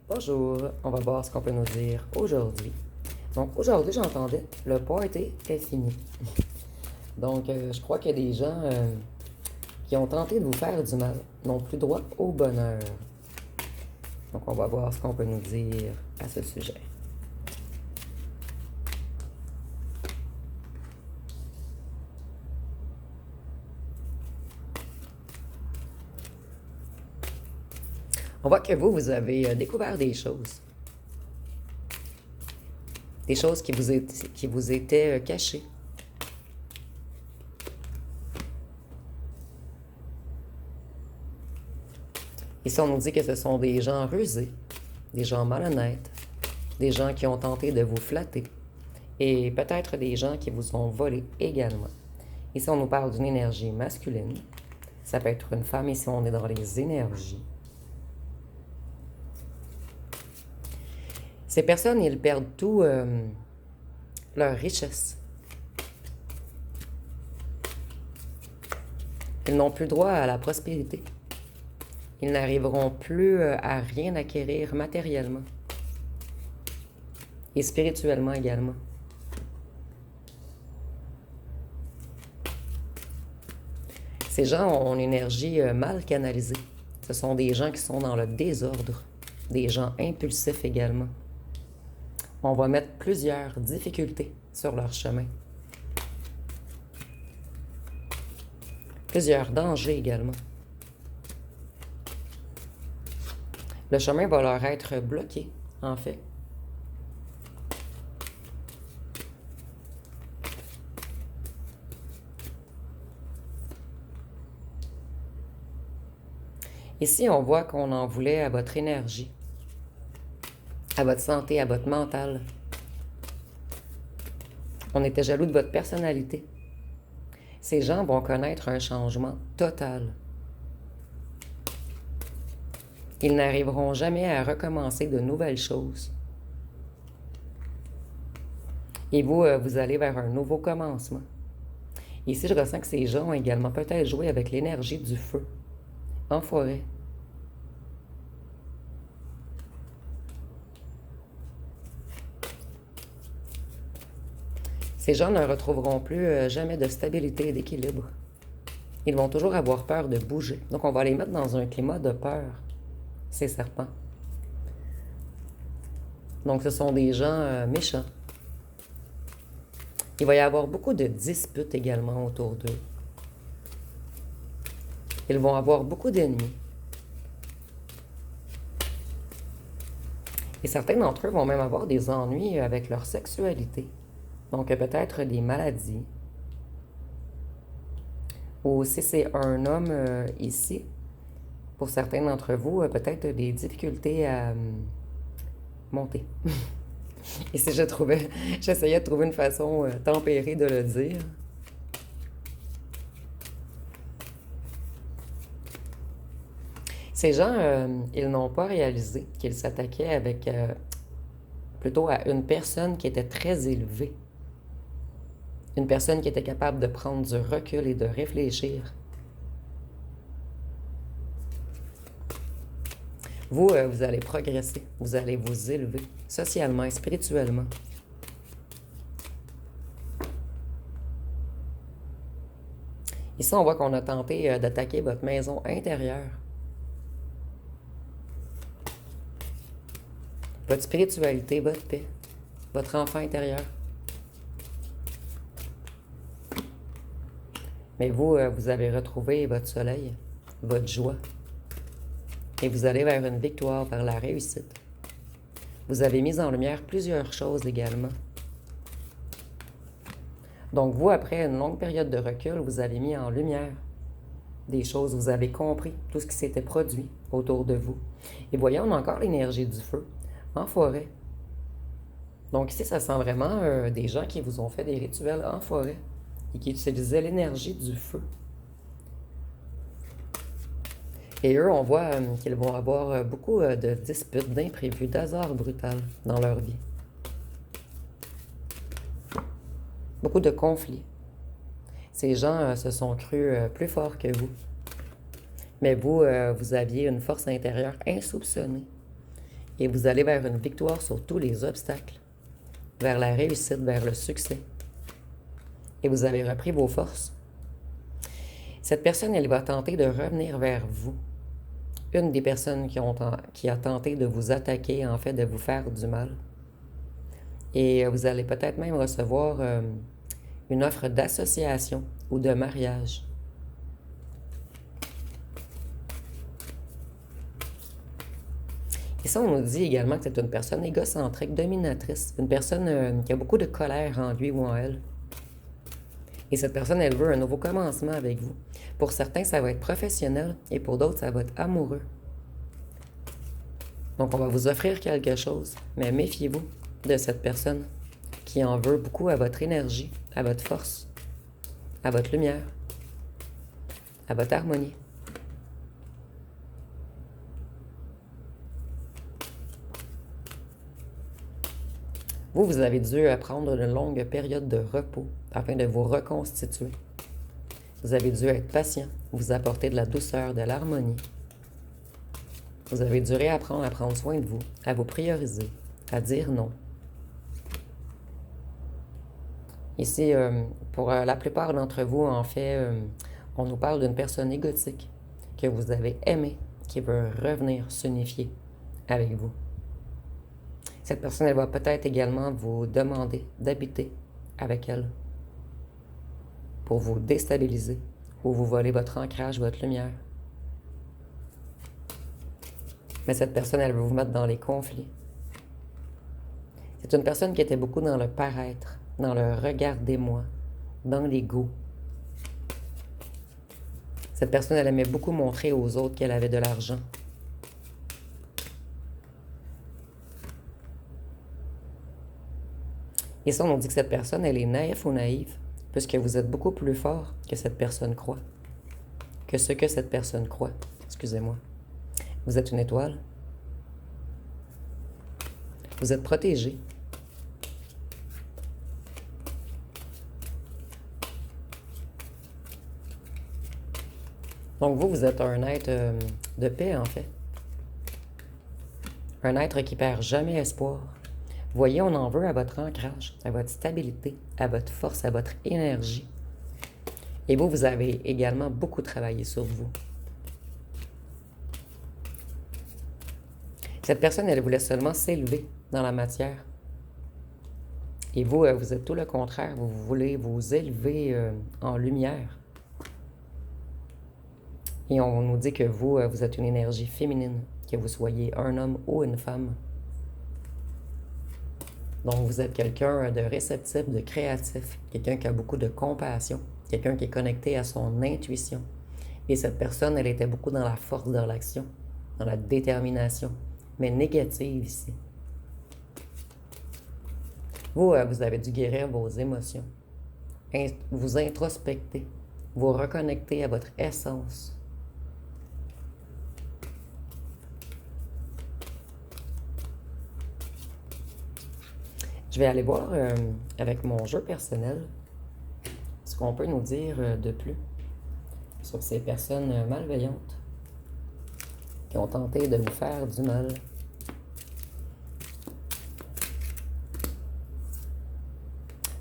Bonjour, on va voir ce qu'on peut nous dire aujourd'hui. Donc aujourd'hui, j'entendais, le party est fini. Donc je crois qu'il y a des gens qui ont tenté de vous faire du mal, n'ont plus droit au bonheur. Donc on va voir ce qu'on peut nous dire à ce sujet. On voit que vous avez découvert des choses. Des choses qui vous étaient cachées. Ici, on nous dit que ce sont des gens rusés, des gens malhonnêtes, des gens qui ont tenté de vous flatter et peut-être des gens qui vous ont volé également. Ici, on nous parle d'une énergie masculine. Ça peut être une femme, ici, on est dans les énergies. Ces personnes, ils perdent tout leur richesse. Ils n'ont plus droit à la prospérité. Ils n'arriveront plus à rien acquérir matériellement et spirituellement également. Ces gens ont une énergie mal canalisée. Ce sont des gens qui sont dans le désordre, des gens impulsifs également. On va mettre plusieurs difficultés sur leur chemin. Plusieurs dangers également. Le chemin va leur être bloqué, en fait. Ici, on voit qu'on en voulait à votre énergie, à votre santé, à votre mental. On était jaloux de votre personnalité. Ces gens vont connaître un changement total. Ils n'arriveront jamais à recommencer de nouvelles choses. Et vous, vous allez vers un nouveau commencement. Ici, je ressens que ces gens ont également peut-être joué avec l'énergie du feu, en forêt. Ces gens ne retrouveront plus jamais de stabilité et d'équilibre. Ils vont toujours avoir peur de bouger. Donc, on va les mettre dans un climat de peur, ces serpents. Donc, ce sont des gens méchants. Il va y avoir beaucoup de disputes également autour d'eux. Ils vont avoir beaucoup d'ennemis. Et certains d'entre eux vont même avoir des ennuis avec leur sexualité. Donc, peut-être des maladies. Ou si c'est un homme ici, pour certains d'entre vous, peut-être des difficultés à monter. Et si j'essayais de trouver une façon tempérée de le dire. Ces gens, ils n'ont pas réalisé qu'ils s'attaquaient avec plutôt à une personne qui était très élevée. Une personne qui était capable de prendre du recul et de réfléchir. Vous, vous allez progresser, vous allez vous élever socialement et spirituellement. Ici, on voit qu'on a tenté d'attaquer votre maison intérieure. Votre spiritualité, votre paix, votre enfant intérieur. Mais vous, vous avez retrouvé votre soleil, votre joie. Et vous allez vers une victoire, vers la réussite. Vous avez mis en lumière plusieurs choses également. Donc vous, après une longue période de recul, vous avez mis en lumière des choses, vous avez compris tout ce qui s'était produit autour de vous. Et voyons, on a encore l'énergie du feu en forêt. Donc ici, ça sent vraiment des gens qui vous ont fait des rituels en forêt et qui utilisaient l'énergie du feu. Et eux, on voit qu'ils vont avoir beaucoup de disputes, d'imprévus, d'hasards brutal dans leur vie. Beaucoup de conflits. Ces gens se sont crus plus forts que vous. Mais vous, vous aviez une force intérieure insoupçonnée. Et vous allez vers une victoire sur tous les obstacles, vers la réussite, vers le succès. Et vous avez repris vos forces. Cette personne, elle va tenter de revenir vers vous. Une des personnes qui a tenté de vous attaquer, en fait, de vous faire du mal. Et vous allez peut-être même recevoir une offre d'association ou de mariage. Et ça, on nous dit également que c'est une personne égocentrique, dominatrice, une personne qui a beaucoup de colère en lui ou en elle. Et cette personne, elle veut un nouveau commencement avec vous. Pour certains, ça va être professionnel et pour d'autres, ça va être amoureux. Donc, on va vous offrir quelque chose, mais méfiez-vous de cette personne qui en veut beaucoup à votre énergie, à votre force, à votre lumière, à votre harmonie. Vous avez dû prendre une longue période de repos afin de vous reconstituer. Vous avez dû être patient, vous apporter de la douceur, de l'harmonie. Vous avez dû réapprendre à prendre soin de vous, à vous prioriser, à dire non. Ici, pour la plupart d'entre vous, en fait, on nous parle d'une personne égotique que vous avez aimée, qui veut revenir s'unifier avec vous. Cette personne, elle va peut-être également vous demander d'habiter avec elle pour vous déstabiliser ou vous voler votre ancrage, votre lumière. Mais cette personne, elle veut vous mettre dans les conflits. C'est une personne qui était beaucoup dans le paraître, dans le regardez-moi, dans l'ego. Cette personne, elle aimait beaucoup montrer aux autres qu'elle avait de l'argent. Et ça, on dit que cette personne, elle est naïve ou naïve, puisque vous êtes beaucoup plus fort que cette personne croit. Que ce que cette personne croit. Excusez-moi. Vous êtes une étoile. Vous êtes protégé. Donc vous êtes un être de paix, en fait. Un être qui perd jamais espoir. Voyez, on en veut à votre ancrage, à votre stabilité, à votre force, à votre énergie. Et vous avez également beaucoup travaillé sur vous. Cette personne, elle voulait seulement s'élever dans la matière. Et vous êtes tout le contraire. Vous voulez vous élever en lumière. Et on nous dit que vous êtes une énergie féminine, que vous soyez un homme ou une femme. Donc, vous êtes quelqu'un de réceptif, de créatif, quelqu'un qui a beaucoup de compassion, quelqu'un qui est connecté à son intuition. Et cette personne, elle était beaucoup dans la force de l'action, dans la détermination, mais négative ici. Vous avez dû guérir vos émotions, vous introspecter, vous reconnecter à votre essence. Je vais aller voir avec mon jeu personnel ce qu'on peut nous dire de plus sur ces personnes malveillantes qui ont tenté de vous faire du mal.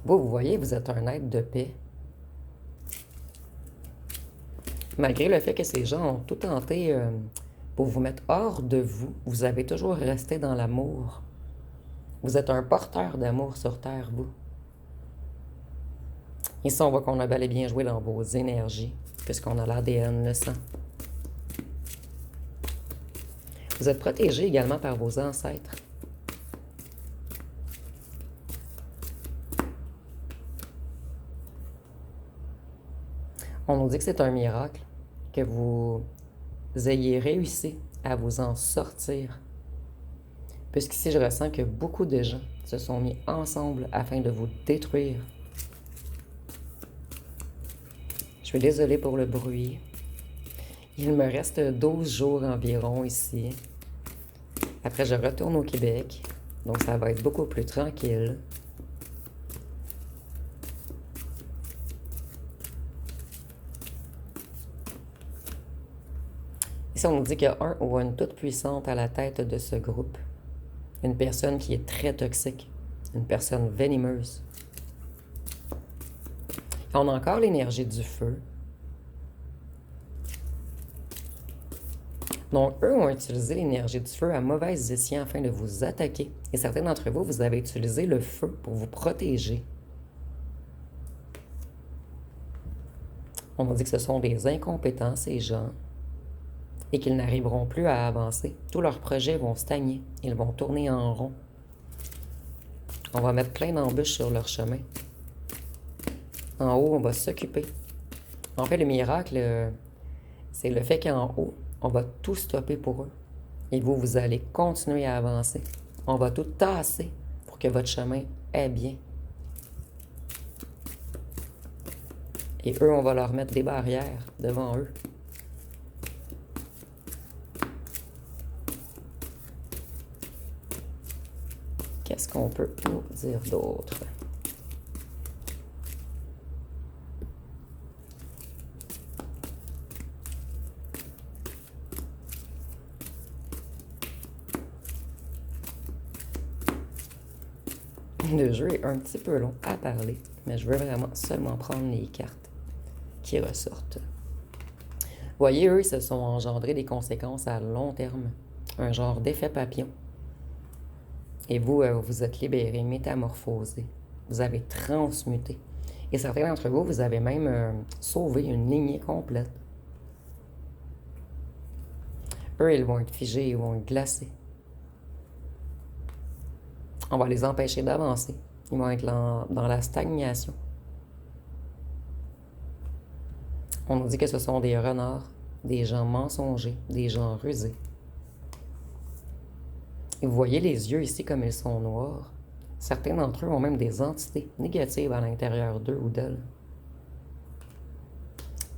Vous voyez, vous êtes un être de paix. Malgré le fait que ces gens ont tout tenté pour vous mettre hors de vous, vous avez toujours resté dans l'amour. Vous êtes un porteur d'amour sur Terre, vous. Ici, on voit qu'on a bel et bien joué dans vos énergies, puisqu'on a l'ADN, le sang. Vous êtes protégé également par vos ancêtres. On nous dit que c'est un miracle, que vous ayez réussi à vous en sortir. Puisqu'ici, je ressens que beaucoup de gens se sont mis ensemble afin de vous détruire. Je suis désolée pour le bruit. Il me reste 12 jours environ ici. Après, je retourne au Québec. Donc, ça va être beaucoup plus tranquille. Ici, on nous dit qu'il y a un ou une toute puissante à la tête de ce groupe. Une personne qui est très toxique. Une personne venimeuse. On a encore l'énergie du feu. Donc, eux ont utilisé l'énergie du feu à mauvais escient afin de vous attaquer. Et certains d'entre vous, vous avez utilisé le feu pour vous protéger. On nous dit que ce sont des incompétents, ces gens, et qu'ils n'arriveront plus à avancer. Tous leurs projets vont stagner. Ils vont tourner en rond. On va mettre plein d'embûches sur leur chemin. En haut, on va s'occuper. En fait, le miracle, c'est le fait qu'en haut, on va tout stopper pour eux. Et vous, vous allez continuer à avancer. On va tout tasser pour que votre chemin aille bien. Et eux, on va leur mettre des barrières devant eux. Qu'est-ce qu'on peut nous dire d'autre? Le jeu est un petit peu long à parler, mais je veux vraiment seulement prendre les cartes qui ressortent. Voyez, eux, ils se sont engendrés des conséquences à long terme, un genre d'effet papillon. Et vous, vous êtes libérés, métamorphosés. Vous avez transmuté. Et certains d'entre vous, vous avez même sauvé une lignée complète. Eux, ils vont être figés, ils vont être glacés. On va les empêcher d'avancer. Ils vont être dans la stagnation. On nous dit que ce sont des renards, des gens mensongers, des gens rusés. Et vous voyez les yeux ici comme ils sont noirs. Certains d'entre eux ont même des entités négatives à l'intérieur d'eux ou d'elles.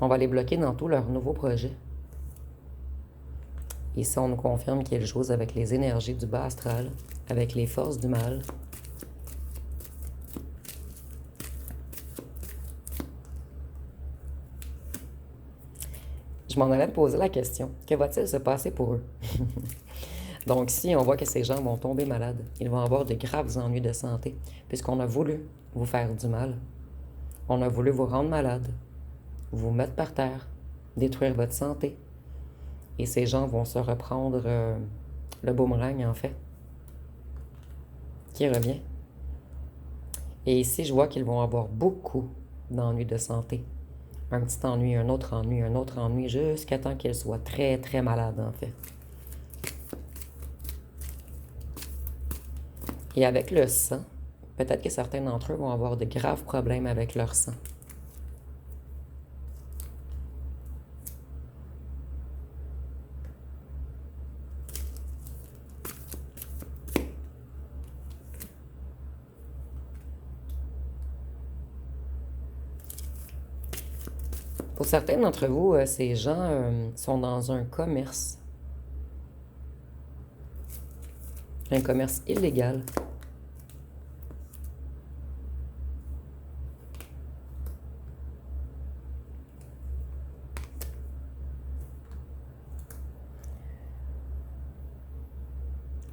On va les bloquer dans tous leurs nouveaux projets. Ici, on nous confirme qu'ils jouent avec les énergies du bas astral, avec les forces du mal. Je m'en allais me poser la question, que va-t-il se passer pour eux? Donc ici, on voit que ces gens vont tomber malades. Ils vont avoir de graves ennuis de santé, puisqu'on a voulu vous faire du mal. On a voulu vous rendre malade, vous mettre par terre, détruire votre santé. Et ces gens vont se reprendre le boomerang, en fait, qui revient. Et ici, je vois qu'ils vont avoir beaucoup d'ennuis de santé. Un petit ennui, un autre ennui, jusqu'à temps qu'ils soient très, très malades, en fait. Et avec le sang, peut-être que certains d'entre eux vont avoir de graves problèmes avec leur sang. Pour certains d'entre vous, ces gens sont dans un commerce illégal.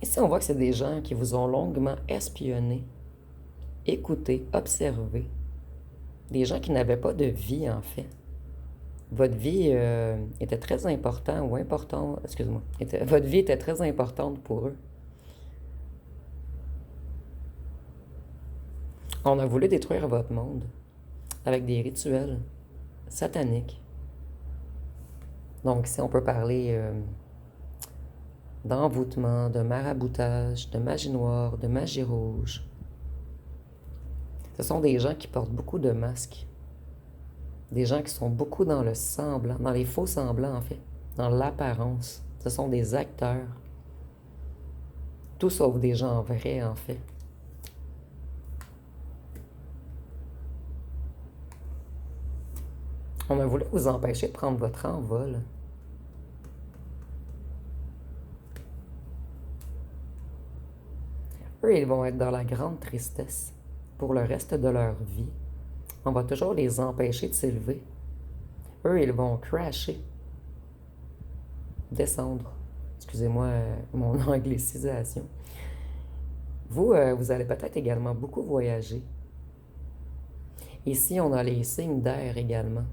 Ici, on voit que c'est des gens qui vous ont longuement espionné, écouté, observé. Des gens qui n'avaient pas de vie, en fait. Votre vie était très importante ou importante, excuse-moi, votre vie était très importante pour eux. On a voulu détruire votre monde avec des rituels sataniques. Donc ici, on peut parler d'envoûtement, de maraboutage, de magie noire, de magie rouge. Ce sont des gens qui portent beaucoup de masques. Des gens qui sont beaucoup dans le semblant, dans les faux semblants en fait, dans l'apparence. Ce sont des acteurs. Tout sauf des gens vrais en fait. On a voulu vous empêcher de prendre votre envol. Eux, ils vont être dans la grande tristesse pour le reste de leur vie. On va toujours les empêcher de s'élever. Eux, ils vont crasher. Descendre. Excusez-moi mon anglicisation. Vous, vous allez peut-être également beaucoup voyager. Ici, on a les signes d'air également.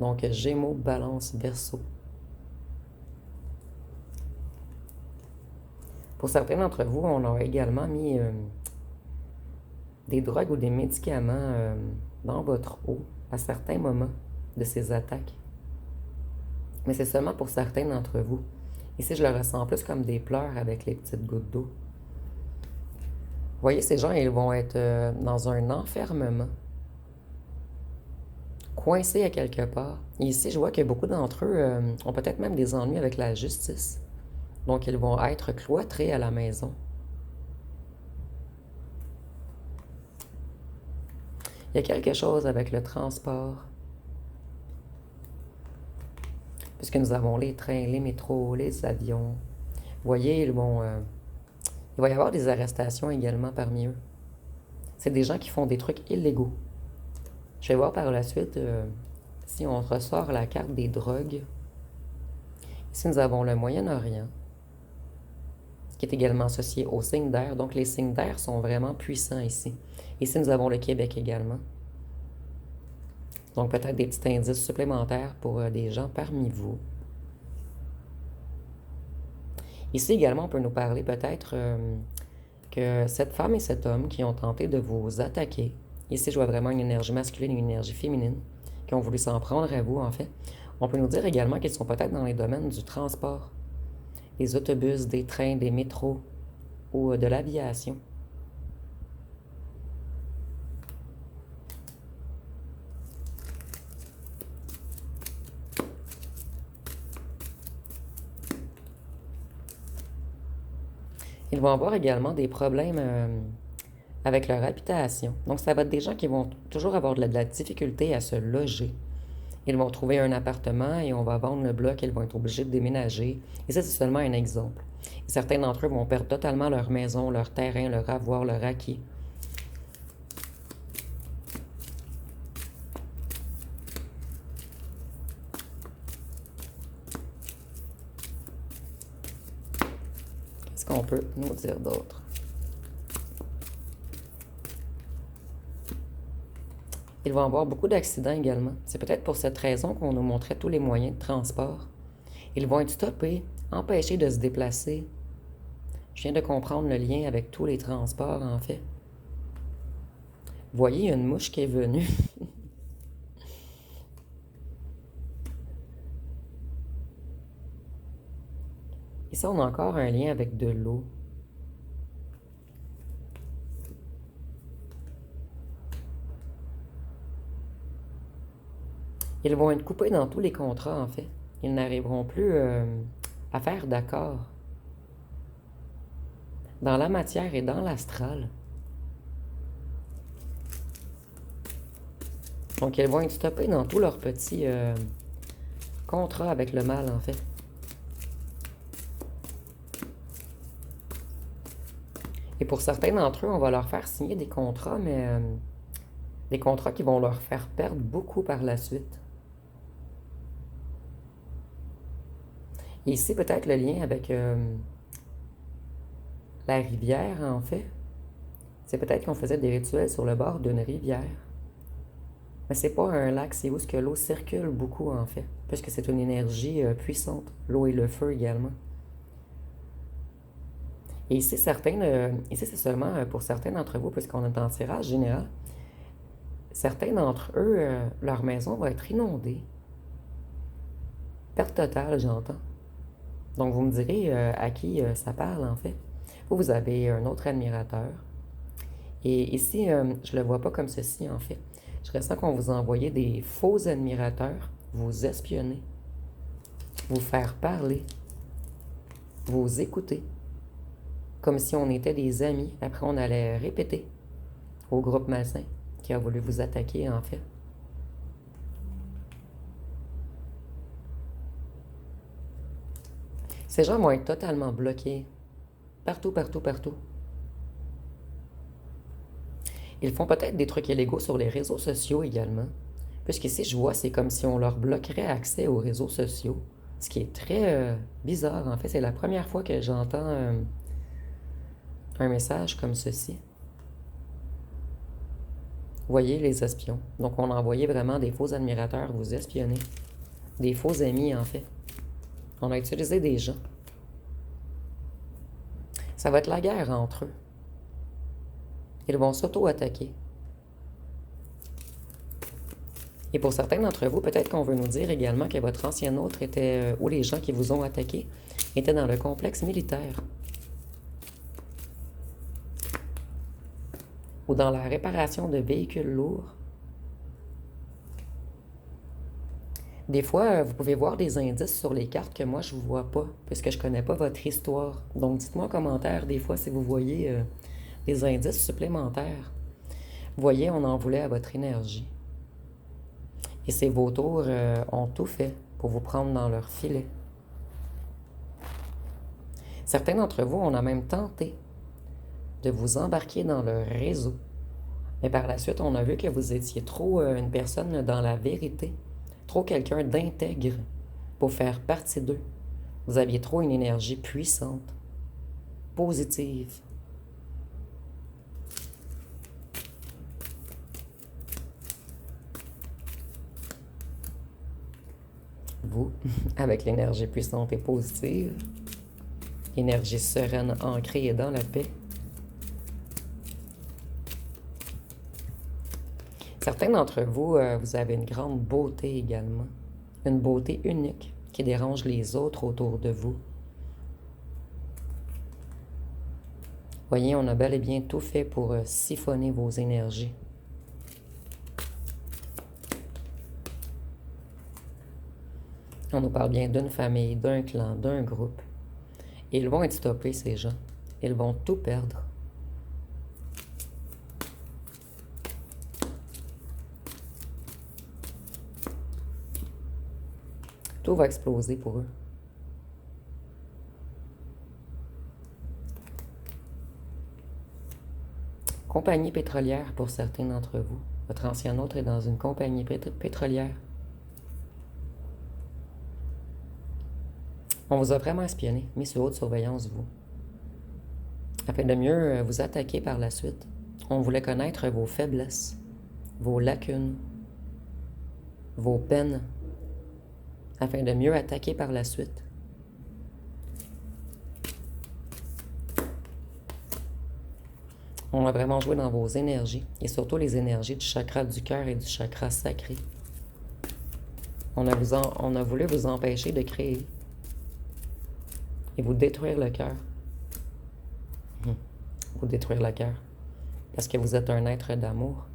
Donc, Gémeaux, Balance, Verseau. Pour certains d'entre vous, on a également mis des drogues ou des médicaments dans votre eau à certains moments de ces attaques. Mais c'est seulement pour certains d'entre vous. Ici, je le ressens plus comme des pleurs avec les petites gouttes d'eau. Vous voyez, ces gens, ils vont être dans un enfermement, coincés à quelque part. Et ici, je vois que beaucoup d'entre eux ont peut-être même des ennuis avec la justice. Donc, ils vont être cloîtrés à la maison. Il y a quelque chose avec le transport. Puisque nous avons les trains, les métros, les avions. Vous voyez, il va y avoir des arrestations également parmi eux. C'est des gens qui font des trucs illégaux. Je vais voir par la suite si on ressort la carte des drogues. Ici, nous avons le Moyen-Orient, qui est également associé aux signes d'air. Donc, les signes d'air sont vraiment puissants ici. Ici, nous avons le Québec également. Donc, peut-être des petits indices supplémentaires pour des gens parmi vous. Ici également, on peut nous parler peut-être que cette femme et cet homme qui ont tenté de vous attaquer, ici je vois vraiment une énergie masculine et une énergie féminine, qui ont voulu s'en prendre à vous en fait, on peut nous dire également qu'ils sont peut-être dans les domaines du transport, des autobus, des trains, des métros ou de l'aviation. Ils vont avoir également des problèmes avec leur habitation. Donc, ça va être des gens qui vont toujours avoir de la difficulté à se loger. Ils vont trouver un appartement et on va vendre le bloc, ils vont être obligés de déménager. Et ça, c'est seulement un exemple. Et certains d'entre eux vont perdre totalement leur maison, leur terrain, leur avoir, leur acquis. Qu'est-ce qu'on peut nous dire d'autre? Ils vont avoir beaucoup d'accidents également. C'est peut-être pour cette raison qu'on nous montrait tous les moyens de transport. Ils vont être stoppés, empêchés de se déplacer. Je viens de comprendre le lien avec tous les transports, en fait. Vous voyez, il y a une mouche qui est venue. Ici, on a encore un lien avec de l'eau. Ils vont être coupés dans tous les contrats, en fait. Ils n'arriveront plus à faire d'accord. Dans la matière et dans l'astral. Donc, ils vont être stoppés dans tous leurs petits contrats avec le mal, en fait. Et pour certains d'entre eux, on va leur faire signer des contrats, mais des contrats qui vont leur faire perdre beaucoup par la suite. Et ici, peut-être le lien avec la rivière, en fait. C'est peut-être qu'on faisait des rituels sur le bord d'une rivière. Mais c'est pas un lac, c'est où ce que l'eau circule beaucoup, en fait. Puisque c'est une énergie puissante. L'eau et le feu également. Et ici, ici c'est seulement pour certains d'entre vous, puisqu'on est en tirage général. Certains d'entre eux, leur maison va être inondée. Perte totale, j'entends. Donc, vous me direz à qui ça parle, en fait. Vous avez un autre admirateur. Et ici, je le vois pas comme ceci, en fait. Je ressens qu'on vous a envoyé des faux admirateurs, vous espionner, vous faire parler, vous écouter, comme si on était des amis. Après, on allait répéter au groupe malsain qui a voulu vous attaquer, en fait. Ces gens vont être totalement bloqués. Partout, partout, partout. Ils font peut-être des trucs illégaux sur les réseaux sociaux également. Puisqu'ici, je vois, c'est comme si on leur bloquerait accès aux réseaux sociaux. Ce qui est très bizarre. En fait, c'est la première fois que j'entends un message comme ceci. Voyez les espions. Donc, on a envoyé vraiment des faux admirateurs vous espionner. Des faux amis, en fait. On a utilisé des gens. Ça va être la guerre entre eux. Ils vont s'auto-attaquer. Et pour certains d'entre vous, peut-être qu'on veut nous dire également que votre ancien autre était, ou les gens qui vous ont attaqué, étaient dans le complexe militaire. Ou dans la réparation de véhicules lourds. Des fois, vous pouvez voir des indices sur les cartes que moi, je ne vous vois pas, puisque je ne connais pas votre histoire. Donc, dites-moi en commentaire, des fois, si vous voyez des indices supplémentaires. Vous voyez, on en voulait à votre énergie. Et ces vautours ont tout fait pour vous prendre dans leur filet. Certains d'entre vous, on a même tenté de vous embarquer dans leur réseau. Mais par la suite, on a vu que vous étiez trop une personne dans la vérité, trop quelqu'un d'intègre pour faire partie d'eux. Vous aviez trop une énergie puissante, positive. Vous, avec l'énergie puissante et positive, énergie sereine, ancrée et dans la paix. Certains d'entre vous, vous avez une grande beauté également, une beauté unique qui dérange les autres autour de vous. Voyez, on a bel et bien tout fait pour siphonner vos énergies. On nous parle bien d'une famille, d'un clan, d'un groupe. Et ils vont être stoppés, ces gens. Ils vont tout perdre. Tout va exploser pour eux. Compagnie pétrolière pour certains d'entre vous. Votre ancien autre est dans une compagnie pétrolière. On vous a vraiment espionné, mis sur haute surveillance, vous. Afin de mieux vous attaquer par la suite, on voulait connaître vos faiblesses, vos lacunes, vos peines, afin de mieux attaquer par la suite. On a vraiment joué dans vos énergies, et surtout les énergies du chakra du cœur et du chakra sacré. On a voulu vous empêcher de créer et vous détruire le cœur. Vous détruire le cœur. Parce que vous êtes un être d'amour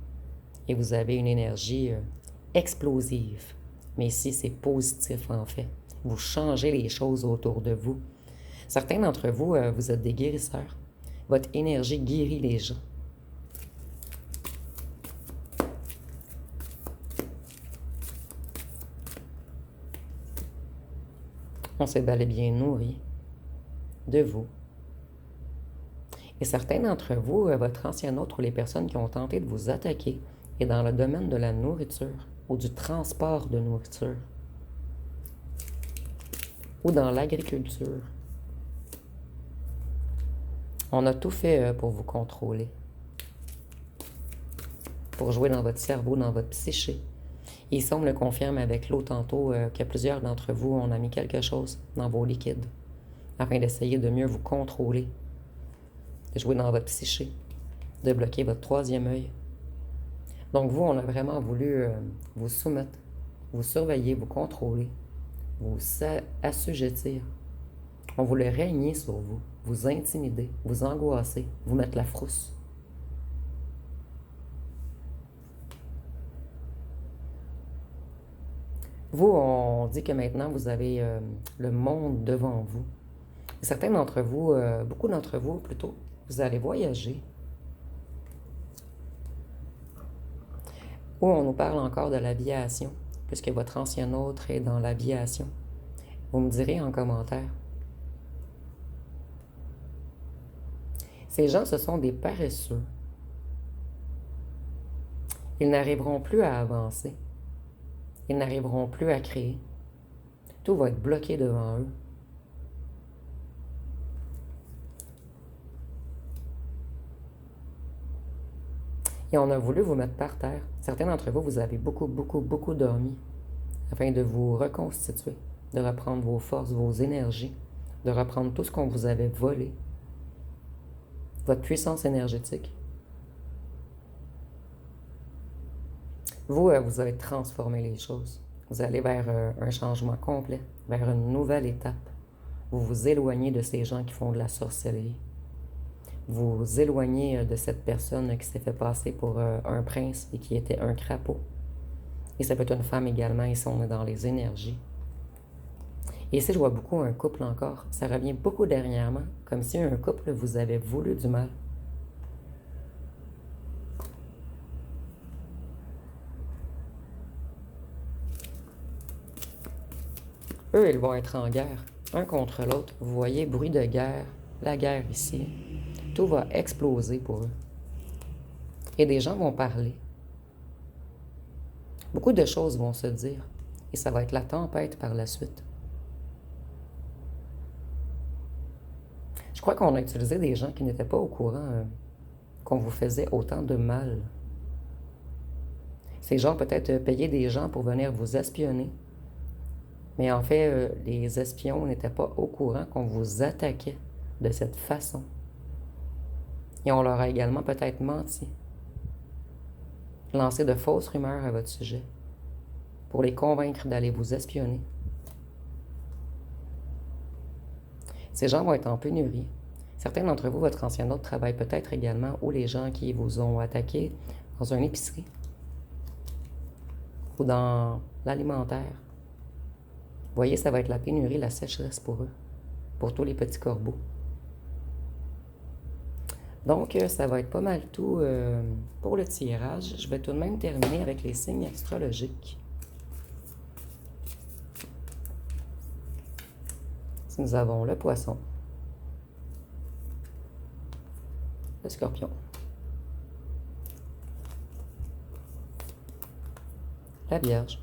et vous avez une énergie explosive. Mais ici, c'est positif en fait. Vous changez les choses autour de vous. Certains d'entre vous, vous êtes des guérisseurs. Votre énergie guérit les gens. On s'est bel et bien nourri de vous. Et certains d'entre vous, votre ancien autre ou les personnes qui ont tenté de vous attaquer, est dans le domaine de la nourriture ou du transport de nourriture ou dans l'agriculture. On a tout fait pour vous contrôler, pour jouer dans votre cerveau, dans votre psyché. Et ici, on me le confirme avec l'eau tantôt, que plusieurs d'entre vous, on a mis quelque chose dans vos liquides afin d'essayer de mieux vous contrôler, de jouer dans votre psyché, de bloquer votre troisième œil. Donc vous, on a vraiment voulu vous soumettre, vous surveiller, vous contrôler, vous assujettir. On voulait régner sur vous, vous intimider, vous angoisser, vous mettre la frousse. Vous, on dit que maintenant, vous avez le monde devant vous. Et certains d'entre vous, beaucoup d'entre vous plutôt, vous allez voyager. Ou on nous parle encore de l'aviation, puisque votre ancien autre est dans l'aviation. Vous me direz en commentaire. Ces gens, ce sont des paresseux. Ils n'arriveront plus à avancer. Ils n'arriveront plus à créer. Tout va être bloqué devant eux. Et on a voulu vous mettre par terre. Certains d'entre vous, vous avez beaucoup, beaucoup, beaucoup dormi afin de vous reconstituer, de reprendre vos forces, vos énergies, de reprendre tout ce qu'on vous avait volé, votre puissance énergétique. Vous, vous allez transformer les choses. Vous allez vers un changement complet, vers une nouvelle étape. Vous vous éloignez de ces gens qui font de la sorcellerie. Vous vous éloignez de cette personne qui s'est fait passer pour un prince et qui était un crapaud. Et ça peut être une femme également, ici on est dans les énergies. Et ici je vois beaucoup un couple encore. Ça revient beaucoup dernièrement, comme si un couple vous avait voulu du mal. Eux, ils vont être en guerre, un contre l'autre. Vous voyez, bruit de guerre, la guerre ici. Tout va exploser pour eux. Et des gens vont parler. Beaucoup de choses vont se dire. Et ça va être la tempête par la suite. Je crois qu'on a utilisé des gens qui n'étaient pas au courant qu'on vous faisait autant de mal. Ces gens peut-être payaient des gens pour venir vous espionner. Mais en fait, les espions n'étaient pas au courant qu'on vous attaquait de cette façon. Et on leur a également peut-être menti. Lancé de fausses rumeurs à votre sujet pour les convaincre d'aller vous espionner. Ces gens vont être en pénurie. Certains d'entre vous, votre ancien hôte, travaillent peut-être également ou les gens qui vous ont attaqué dans une épicerie ou dans l'alimentaire. Vous voyez, ça va être la pénurie, la sécheresse pour eux, pour tous les petits corbeaux. Donc, ça va être pas mal tout pour le tirage. Je vais tout de même terminer avec les signes astrologiques. Si nous avons le poisson, le scorpion, la vierge,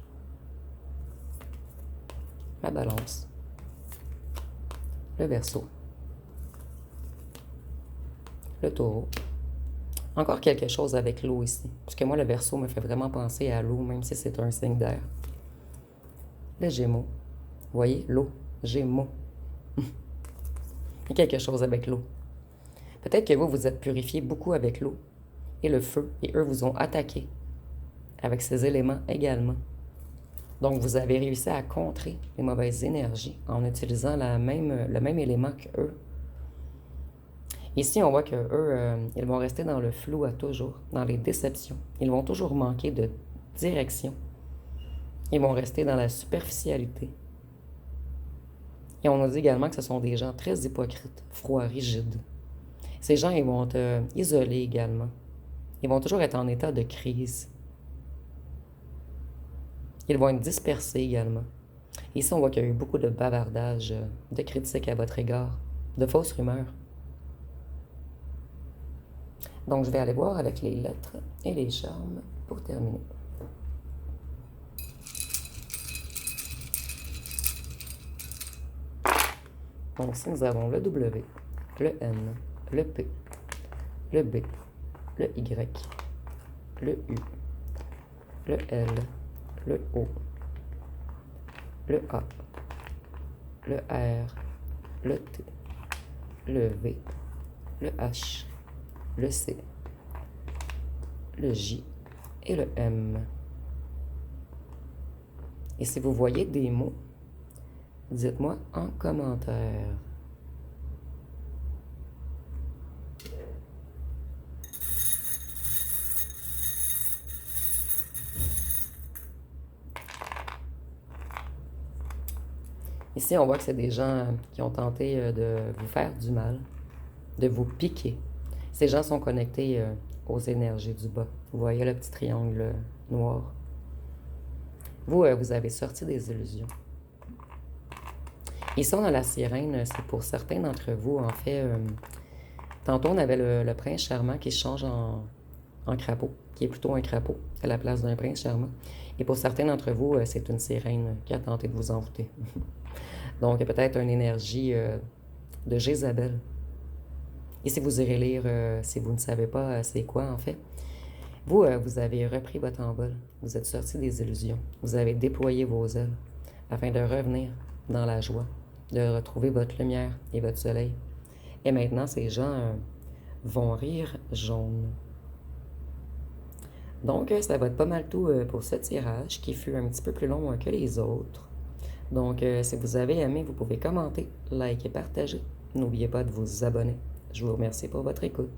la balance, le verseau, le taureau. Encore quelque chose avec l'eau ici, parce que moi, le verseau me fait vraiment penser à l'eau, même si c'est un signe d'air. Le gémeaux. Vous voyez, l'eau, gémeaux. Il y a quelque chose avec l'eau. Peut-être que vous, vous êtes purifié beaucoup avec l'eau et le feu, et eux vous ont attaqué avec ces éléments également. Donc, vous avez réussi à contrer les mauvaises énergies en utilisant le même élément qu'eux. Ici, on voit qu'eux, ils vont rester dans le flou à toujours, dans les déceptions. Ils vont toujours manquer de direction. Ils vont rester dans la superficialité. Et on nous dit également que ce sont des gens très hypocrites, froids, rigides. Ces gens, ils vont être isolés également. Ils vont toujours être en état de crise. Ils vont être dispersés également. Ici, on voit qu'il y a eu beaucoup de bavardage, de critiques à votre égard, de fausses rumeurs. Donc, je vais aller voir avec les lettres et les charmes pour terminer. Donc, ici, nous avons le W, le N, le P, le B, le Y, le U, le L, le O, le A, le R, le T, le V, le H, le C, le J et le M. Et si vous voyez des mots, dites-moi en commentaire. Ici, on voit que c'est des gens qui ont tenté de vous faire du mal, de vous piquer. Ces gens sont connectés aux énergies du bas. Vous voyez le petit triangle noir. Vous, vous avez sorti des illusions. Ici, on a la sirène. C'est pour certains d'entre vous, en fait. Tantôt, on avait le prince charmant qui se change en crapaud, qui est plutôt un crapaud à la place d'un prince charmant. Et pour certains d'entre vous, c'est une sirène qui a tenté de vous envoûter. Donc, peut-être une énergie de Jézabel. Et si vous irez lire, si vous ne savez pas c'est quoi, en fait, Vous, vous avez repris votre envol. Vous êtes sorti des illusions. Vous avez déployé vos ailes afin de revenir dans la joie, de retrouver votre lumière et votre soleil. Et maintenant, ces gens vont rire jaune. Donc, ça va être pas mal tout pour ce tirage qui fut un petit peu plus long que les autres. Donc, si vous avez aimé, vous pouvez commenter, liker, partager. N'oubliez pas de vous abonner. Je vous remercie pour votre écoute.